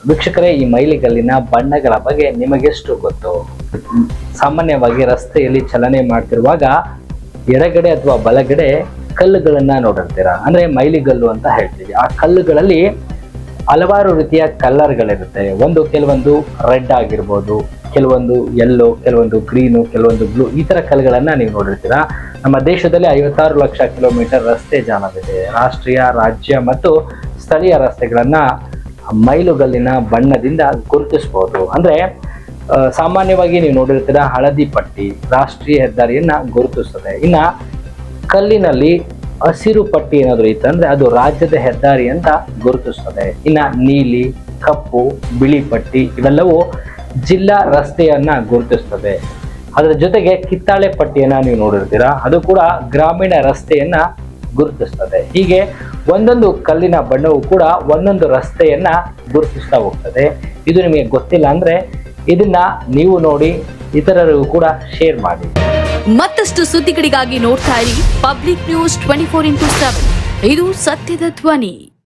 ವೀಕ್ಷಕರೇ, ಈ ಮೈಲಿಗಲ್ಲಿನ ಬಣ್ಣಗಳ ಬಗ್ಗೆ ನಿಮಗೆಷ್ಟು ಗೊತ್ತು? ಸಾಮಾನ್ಯವಾಗಿ ರಸ್ತೆಯಲ್ಲಿ ಚಲನೆ ಮಾಡ್ತಿರುವಾಗ ಎಡಗಡೆ ಅಥವಾ ಬಲಗಡೆ ಕಲ್ಲುಗಳನ್ನ ನೋಡಿರ್ತೀರಾ, ಅಂದ್ರೆ ಮೈಲಿಗಲ್ಲು ಅಂತ ಹೇಳ್ತೀವಿ. ಆ ಕಲ್ಲುಗಳಲ್ಲಿ ಹಲವಾರು ರೀತಿಯ ಕಲರ್ಗಳಿರುತ್ತೆ. ಕೆಲವೊಂದು ರೆಡ್ ಆಗಿರ್ಬೋದು, ಕೆಲವೊಂದು ಯೆಲ್ಲೋ, ಕೆಲವೊಂದು ಗ್ರೀನು, ಕೆಲವೊಂದು ಬ್ಲೂ, ಈ ತರ ಕಲ್ಲುಗಳನ್ನ ನೀವು ನೋಡಿರ್ತೀರಾ. ನಮ್ಮ ದೇಶದಲ್ಲಿ 56 ಲಕ್ಷ ಕಿಲೋಮೀಟರ್ ರಸ್ತೆ ಜಾಲವಿದೆ. ರಾಷ್ಟ್ರೀಯ, ರಾಜ್ಯ ಮತ್ತು ಸ್ಥಳೀಯ ರಸ್ತೆಗಳನ್ನ ಮೈಲುಗಲ್ಲಿನ ಬಣ್ಣದಿಂದ ಗುರುತಿಸಬಹುದು. ಅಂದ್ರೆ ಸಾಮಾನ್ಯವಾಗಿ ನೀವು ನೋಡಿರ್ತೀರಾ, ಹಳದಿ ಪಟ್ಟಿ ರಾಷ್ಟ್ರೀಯ ಹೆದ್ದಾರಿಯನ್ನ ಗುರುತಿಸ್ತದೆ. ಇನ್ನ ಕಲ್ಲಿನಲ್ಲಿ ಹಸಿರು ಪಟ್ಟಿ ಏನಾದ್ರು ಇತ್ತಂದ್ರೆ ಅದು ರಾಜ್ಯದ ಹೆದ್ದಾರಿ ಅಂತ ಗುರುತಿಸ್ತದೆ. ಇನ್ನ ನೀಲಿ, ಕಪ್ಪು, ಬಿಳಿ ಪಟ್ಟಿ ಇವೆಲ್ಲವೂ ಜಿಲ್ಲಾ ರಸ್ತೆಯನ್ನ ಗುರುತಿಸ್ತದೆ. ಅದರ ಜೊತೆಗೆ ಕಿತ್ತಾಳೆ ಪಟ್ಟಿಯನ್ನ ನೀವು ನೋಡಿರ್ತೀರಾ, ಅದು ಕೂಡ ಗ್ರಾಮೀಣ ರಸ್ತೆಯನ್ನ ಗುರುತಿಸ್ತದೆ. ಹೀಗೆ ಒಂದೊಂದು ಕಲ್ಲಿನ ಬಣ್ಣವು ಕೂಡ ಒಂದೊಂದು ರಸ್ತೆಯನ್ನ ಗುರುತಿಸ್ತಾ ಹೋಗ್ತದೆ. ಇದು ನಿಮಗೆ ಗೊತ್ತಿಲ್ಲ ಅಂದ್ರೆ ಇದನ್ನ ನೀವು ನೋಡಿ ಇತರರಿಗೂ ಕೂಡ ಶೇರ್ ಮಾಡಿ. ಮತ್ತಷ್ಟು ಸುದ್ದಿಗಳಿಗಾಗಿ ನೋಡ್ತಾ ಇರಿ ಪಬ್ಲಿಕ್ ನ್ಯೂಸ್ 24x7. ಇದು ಸತ್ಯದ ಧ್ವನಿ.